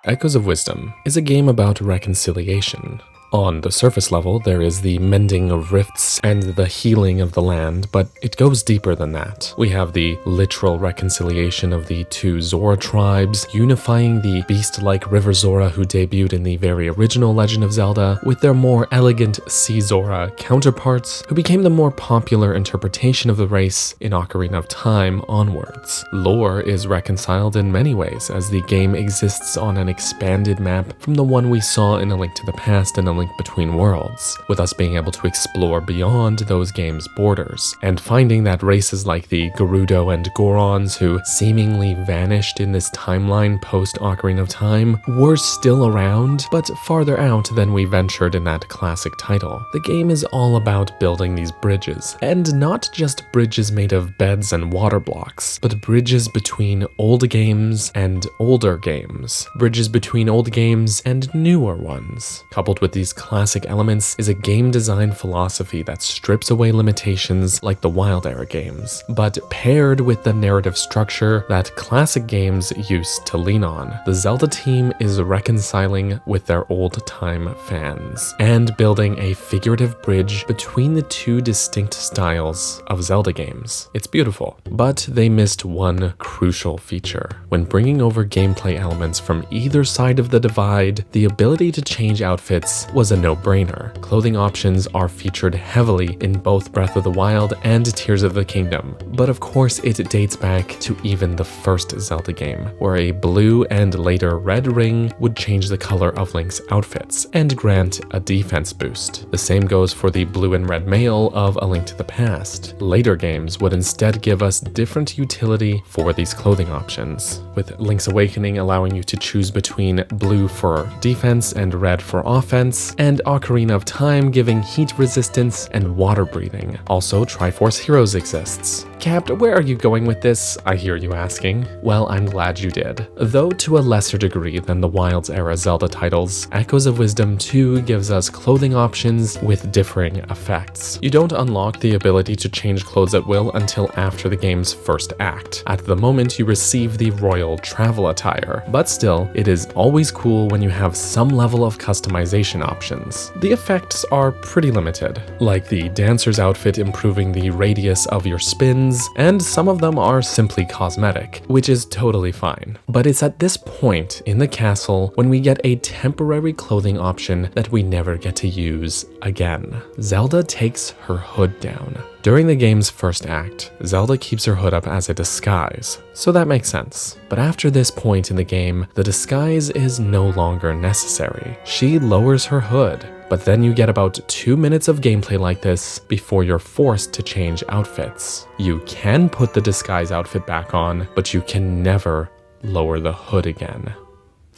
Echoes of Wisdom is a game about reconciliation. On the surface level, there is the mending of rifts and the healing of the land, but it goes deeper than that. We have the literal reconciliation of the two Zora tribes, unifying the beast-like River Zora who debuted in the very original Legend of Zelda, with their more elegant Sea Zora counterparts, who became the more popular interpretation of the race in Ocarina of Time onwards. Lore is reconciled in many ways, as the game exists on an expanded map from the one we saw in A Link to the Past and A Link Between Worlds, with us being able to explore beyond those games' borders, and finding that races like the Gerudo and Gorons, who seemingly vanished in this timeline post-Ocarina of Time, were still around, but farther out than we ventured in that classic title. The game is all about building these bridges, and not just bridges made of beds and water blocks, but bridges between old games and older games, bridges between old games and newer ones. Coupled with these classic elements is a game design philosophy that strips away limitations like the Wild Era games, but paired with the narrative structure that classic games used to lean on. The Zelda team is reconciling with their old-time fans and building a figurative bridge between the two distinct styles of Zelda games. It's beautiful, but they missed one crucial feature. When bringing over gameplay elements from either side of the divide, the ability to change outfits was a no-brainer. Clothing options are featured heavily in both Breath of the Wild and Tears of the Kingdom, but of course it dates back to even the first Zelda game, where a blue and later red ring would change the color of Link's outfits and grant a defense boost. The same goes for the blue and red mail of A Link to the Past. Later games would instead give us different utility for these clothing options, with Link's Awakening allowing you to choose between blue for defense and red for offense, and Ocarina of Time giving heat resistance and water breathing. Also, Triforce Heroes exists. Capt, where are you going with this? I hear you asking. Well, I'm glad you did. Though to a lesser degree than the Wilds era Zelda titles, Echoes of Wisdom 2 gives us clothing options with differing effects. You don't unlock the ability to change clothes at will until after the game's first act. At the moment, you receive the royal travel attire, but still, it is always cool when you have some level of customization options. The effects are pretty limited, like the dancer's outfit improving the radius of your spins, and some of them are simply cosmetic, which is totally fine. But it's at this point in the castle when we get a temporary clothing option that we never get to use again. Zelda takes her hood down. During the game's first act, Zelda keeps her hood up as a disguise, so that makes sense. But after this point in the game, the disguise is no longer necessary. She lowers her hood, but then you get about 2 minutes of gameplay like this before you're forced to change outfits. You can put the disguise outfit back on, but you can never lower the hood again.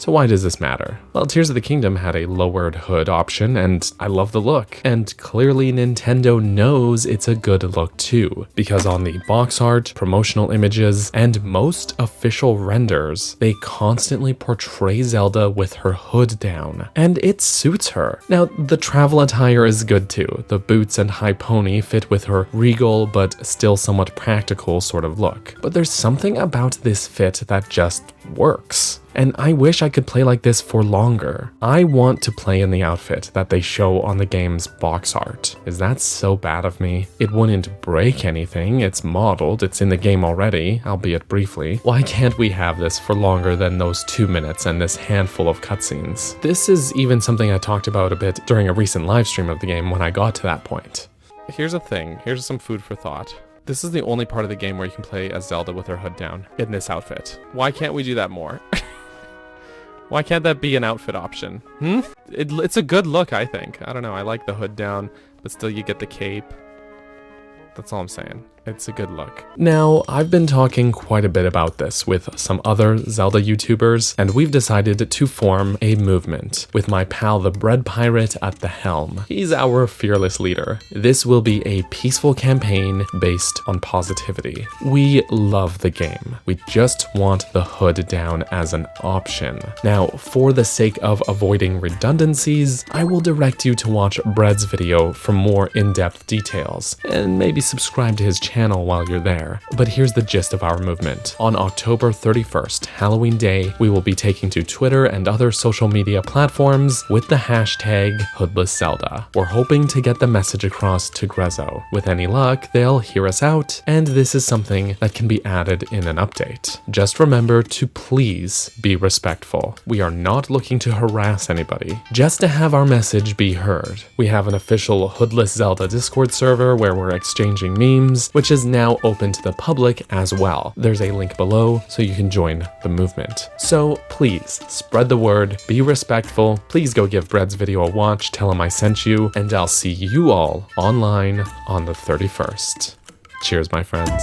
So why does this matter? Well, Tears of the Kingdom had a lowered hood option, and I love the look. And clearly Nintendo knows it's a good look too, because on the box art, promotional images, and most official renders, they constantly portray Zelda with her hood down, and it suits her. Now, the travel attire is good too. The boots and high pony fit with her regal but still somewhat practical sort of look. But there's something about this fit that just works. And I wish I could play like this for longer. I want to play in the outfit that they show on the game's box art. Is that so bad of me? It wouldn't break anything, it's modeled, it's in the game already, albeit briefly. Why can't we have this for longer than those 2 minutes and this handful of cutscenes? This is even something I talked about a bit during a recent livestream of the game when I got to that point. Here's a thing, here's some food for thought. This is the only part of the game where you can play as Zelda with her hood down in this outfit. Why can't we do that more? Why can't that be an outfit option? It's a good look, I think. I don't know, I like the hood down, but still you get the cape. That's all I'm saying. It's a good look. Now, I've been talking quite a bit about this with some other Zelda YouTubers, and we've decided to form a movement with my pal the Bread Pirate at the helm. He's our fearless leader. This will be a peaceful campaign based on positivity. We love the game. We just want the hood down as an option. Now, for the sake of avoiding redundancies, I will direct you to watch Bread's video for more in-depth details, and maybe subscribe to his channel channel while you're there. But here's the gist of our movement. On October 31st, Halloween Day, we will be taking to Twitter and other social media platforms with the hashtag HoodlessZelda. We're hoping to get the message across to Grezzo. With any luck, they'll hear us out, and this is something that can be added in an update. Just remember to please be respectful. We are not looking to harass anybody, just to have our message be heard. We have an official Hoodless Zelda Discord server where we're exchanging memes, which is now open to the public as well. There's a link below so you can join the movement. So please spread the word, be respectful. Please go give Bread's video a watch, tell him I sent you, and I'll see you all online on the 31st. Cheers, my friends.